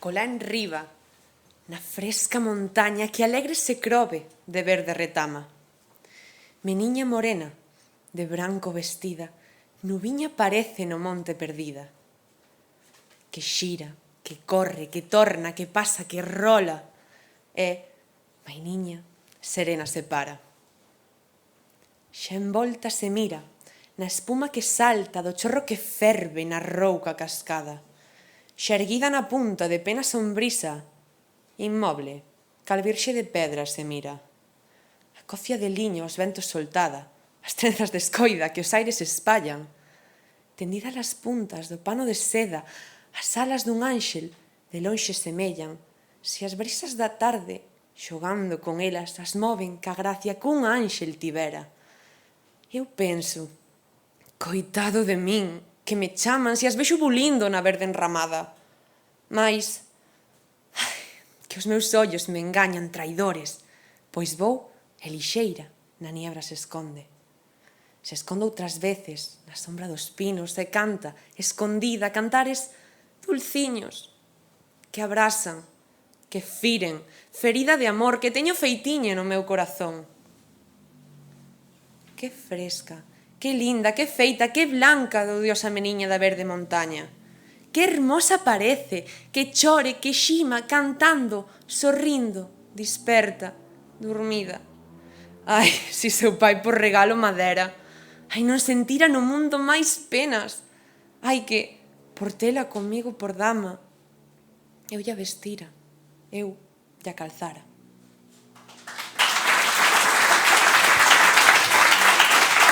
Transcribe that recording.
colá enriba, na fresca montaña que alegre se crove de verde retama. Meniña morena, de branco vestida, nubiña parece no monte perdida, que xira, que corre, que torna, que pasa, que rola, e, mainiña, serena se para. Xa envolta se mira na espuma que salta do chorro que ferve na rouca cascada, xa erguida na punta de pena sombrisa, inmoble, cal virxe de pedra se mira. A cofia de liño aos ventos soltada, as trenzas de escoida que os aires espallan, tendida las puntas do pano de seda, as alas dun ánxel de lonxe semellan, se as brisas da tarde, xogando con elas, as moven ca gracia cun ánxel tivera. Eu penso, coitado de min, que me chaman se as vexo bulindo na verde enramada. Mais, que os meus ollos me engañan traidores, pois vou, e lixeira, na niebra se esconde. Se esconde outras veces, na sombra dos pinos, e canta, escondida, cantares dulciños, que abrasan, que firen, ferida de amor que teño feitiña no meu corazón. Que fresca, que linda, que feita, que blanca do diosa meniña da verde montaña. Que hermosa parece, que chore, que xima, cantando, sorrindo, disperta, dormida. Ai, si seu pai por regalo madera. Ai, non sentira no mundo máis penas. Ai, que, por tela comigo por dama, eu lla vestira, eu lla calzara.